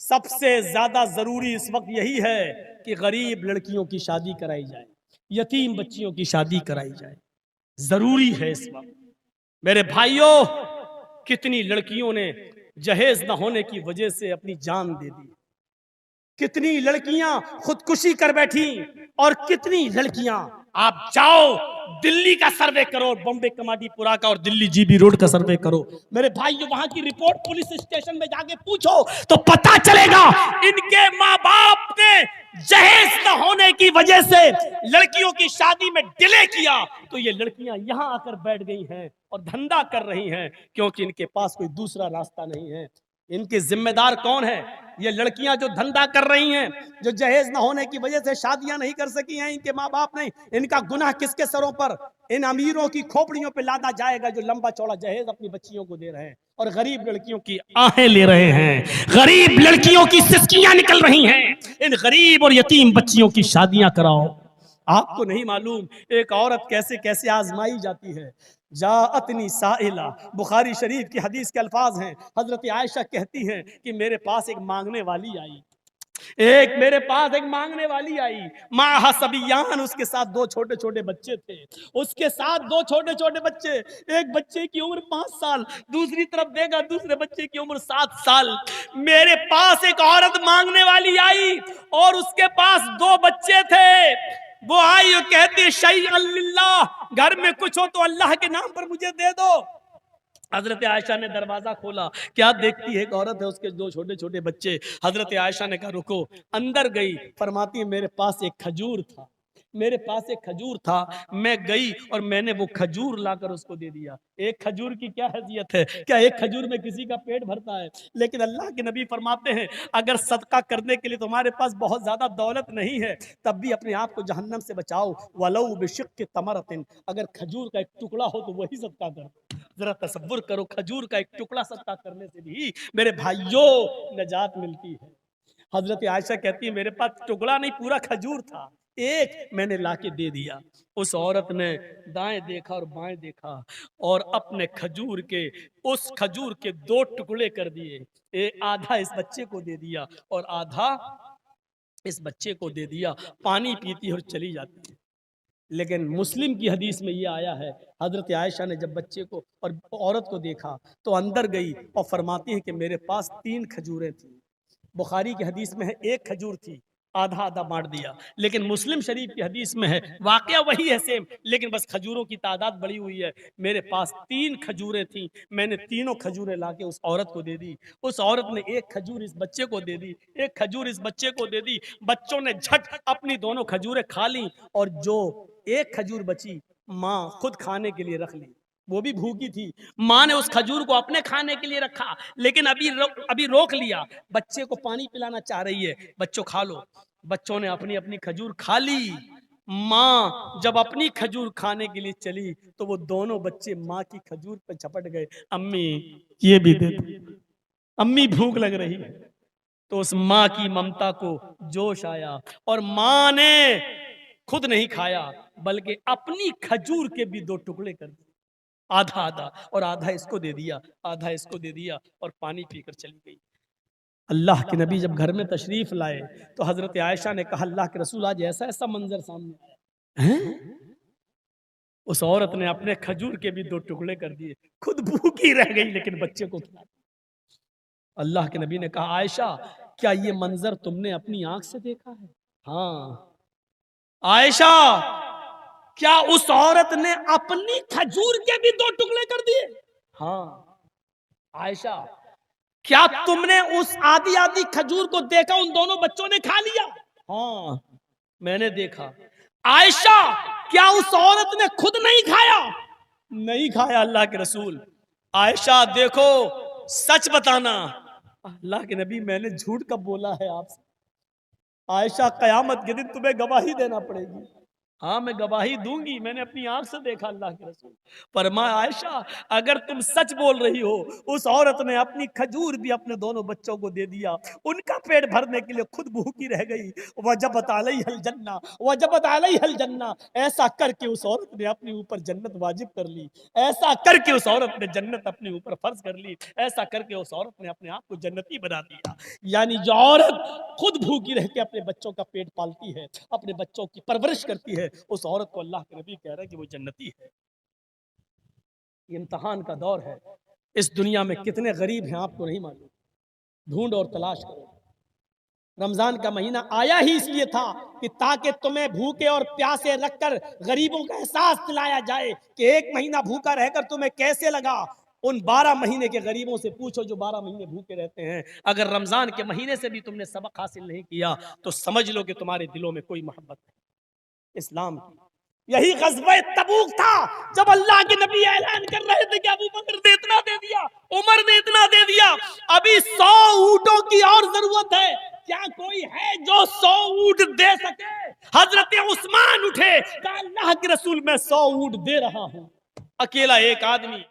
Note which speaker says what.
Speaker 1: सबसे ज्यादा जरूरी इस वक्त यही है कि गरीब लड़कियों की शादी कराई जाए, यतीम बच्चियों की शादी कराई जाए। जरूरी है इस वक्त। मेरे भाइयों, कितनी लड़कियों ने जहेज न होने की वजह से अपनी जान दे दी, कितनी लड़कियां खुदकुशी कर बैठी, और कितनी लड़कियां, आप जाओ दिल्ली का सर्वे करो, बॉम्बे कमाडीपुरा का और दिल्ली जीबी रोड का सर्वे करो मेरे भाइयों, वहां की रिपोर्ट पुलिस स्टेशन में जाके पूछो तो पता चलेगा इनके माँ बाप ने जहेज न होने की वजह से लड़कियों की शादी में डिले किया, तो ये लड़कियां यहां आकर बैठ गई हैं और धंधा कर रही हैं, क्योंकि इनके पास कोई दूसरा रास्ता नहीं है। इनके जिम्मेदार कौन है? ये लड़कियां जो धंधा कर रही हैं, जो जहेज ना होने की वजह से शादियां नहीं कर सकी हैं, इनके माँ बाप नहीं। इनका गुनाह किसके सरों पर? इन अमीरों की खोपड़ियों पे लादा जाएगा जो लंबा चौड़ा जहेज अपनी बच्चियों को दे रहे हैं और गरीब लड़कियों की आहें ले रहे हैं, गरीब लड़कियों की सिसकियां निकल रही हैं। इन गरीब और यतीम बच्चियों की शादियां कराओ। आपको नहीं मालूम एक औरत कैसे कैसे आजमाई जाती है। जाअतनी साइला, बुखारी शरीफ की हदीस के अल्फाज हैं। हजरत आयशा कहती हैं कि मेरे पास एक मांगने वाली आई, मेरे पास एक मांगने वाली आई, माहा सबियान, उसके साथ दो छोटे छोटे बच्चे थे, उसके साथ दो छोटे छोटे बच्चे, एक बच्चे की उम्र 5 साल, दूसरी तरफ देखा दूसरे बच्चे की उम्र 7 साल। मेरे पास एक औरत मांगने वाली आई और उसके पास दो बच्चे थे। वो आई और कहती शई अल्लाह, घर में कुछ हो तो अल्लाह के नाम पर मुझे दे दो। हजरत आयशा ने दरवाजा खोला, क्या देखती है? एक औरत है, उसके दो छोटे छोटे बच्चे। हजरत आयशा ने कहा रुको, अंदर गई, फरमाती है मेरे पास एक खजूर था, मेरे पास एक खजूर था, मैं गई और मैंने वो खजूर लाकर उसको दे दिया। एक खजूर की क्या हैसियत है? क्या एक खजूर में किसी का पेट भरता है? लेकिन अल्लाह के नबी फरमाते हैं अगर सदका करने के लिए तुम्हारे पास बहुत ज्यादा दौलत नहीं है, तब भी अपने आप को जहन्नम से बचाओ। वलौ बिशिक्कि तमरतिन, अगर खजूर का एक टुकड़ा हो तो वही सदका करो। जरा तसव्वुर करो, खजूर का एक टुकड़ा सदका करने से भी मेरे भाइयों नजात मिलती है। हजरत आयशा कहती है मेरे पास टुकड़ा नहीं, पूरा खजूर था, एक मैंने लाके दे दिया। उस औरत ने दाएं देखा और बाएं देखा और अपने खजूर के, उस खजूर के दो टुकड़े कर दिए, आधा इस बच्चे को दे दिया और आधा इस बच्चे को दे दिया। पानी पीती और चली जाती है। लेकिन मुस्लिम की हदीस में ये आया है, हजरत आयशा ने जब बच्चे को और औरत को देखा तो अंदर गई और फरमाती है कि मेरे पास 3 खजूरें थी। बुखारी की हदीस में है एक खजूर थी, आधा आधा बांट दिया। लेकिन मुस्लिम शरीफ की हदीस में है वाकया वही है सेम, लेकिन बस खजूरों की तादाद बढ़ी हुई है। मेरे पास 3 खजूरें थी, मैंने तीनों खजूरें लाके उस औरत को दे दी। उस औरत ने एक खजूर इस बच्चे को दे दी, एक खजूर इस बच्चे को दे दी। बच्चों ने झट अपनी दोनों खजूरें खा ली और जो एक खजूर बची माँ खुद खाने के लिए रख ली। वो भी भूखी थी, माँ ने उस खजूर को अपने खाने के लिए रखा, लेकिन अभी रोक लिया। बच्चे को पानी पिलाना चाह रही है, बच्चों खा लो। बच्चों ने अपनी अपनी खजूर खा ली। माँ जब अपनी खजूर खाने के लिए चली तो वो दोनों बच्चे माँ की खजूर पर झपट गए, अम्मी ये भी दे दो, अम्मी भूख लग रही है। तो उस माँ की ममता को जोश आया और माँ ने खुद नहीं खाया बल्कि अपनी खजूर के भी 2 टुकड़े कर दिए, आधा आधा, और आधा इसको दे दिया, आधा इसको दे दिया और पानी पीकर चली गई। अल्लाह के नबी जब घर में तशरीफ लाए तो हजरत आयशा ने कहा अल्लाह के रसूल आज ऐसा ऐसा मंजर सामने आया है। उस औरत ने अपने खजूर के भी 2 टुकड़े कर दिए, खुद भूखी रह गई लेकिन बच्चे को खिला। अल्लाह के नबी ने कहा आयशा क्या ये मंजर तुमने अपनी आंख से देखा है? हाँ। आयशा क्या उस औरत ने अपनी खजूर के भी 2 टुकड़े कर दिए? हाँ। आयशा क्या तुमने उस आधी आधी खजूर को देखा? उन दोनों बच्चों ने खा लिया? हाँ मैंने देखा। आयशा क्या उस औरत ने खुद नहीं खाया? नहीं खाया अल्लाह के रसूल। आयशा देखो सच बताना। अल्लाह के नबी मैंने झूठ कब बोला है आपसे? आयशा कयामत के दिन तुम्हें गवाही देना पड़ेगी। हाँ, मैं गवाही दूंगी, मैंने अपनी आंख से देखा। अल्लाह के रसूल फरमाया, आयशा अगर तुम सच बोल रही हो, उस औरत ने अपनी खजूर भी अपने दोनों बच्चों को दे दिया, उनका पेट भरने के लिए खुद भूखी रह गई। वजबत अलैहल जन्ना, वजबत अलैहल जन्ना। ऐसा करके उस औरत ने अपने ऊपर जन्नत वाजिब कर ली, ऐसा करके उस औरत ने जन्नत अपने ऊपर फर्ज कर ली, ऐसा करके उस औरत ने अपने आप को जन्नती बना दिया। यानी जो औरत खुद भूखी रह के अपने बच्चों का पेट पालती है, अपने बच्चों की परवरिश करती है, उस औरत को अल्लाह के नबी कह रहे हैं कि वो जन्नती है। ये इम्तिहान का दौर है। इस दुनिया में कितने गरीब हैं आपको नहीं मालूम, ढूंढ और तलाश करो। रमजान का महीना आया ही इसलिए था कि ताकि तुम्हें भूखे और प्यासे रखकर गरीबों का एहसास दिलाया जाए कि एक महीना भूखा रहकर तुम्हें कैसे लगा। उन 12 महीने के गरीबों से पूछो जो 12 महीने भूखे रहते हैं। अगर रमजान के महीने से भी तुमने सबक हासिल नहीं किया तो समझ लो कि तुम्हारे दिलों में कोई मोहब्बत नहीं इस्लाम की। यही ग़ज़वा तबूक था जब अल्लाह के नबी ऐलान कर रहे थे कि अबू बकर ने इतना दे दिया, उमर ने इतना दे दिया, अभी 100 ऊंटों की और जरूरत है। क्या कोई है जो 100 ऊंट दे सके? हजरत उस्मान उठे, कहा अल्लाह के रसूल मैं 100 ऊंट दे रहा हूं। अकेला एक आदमी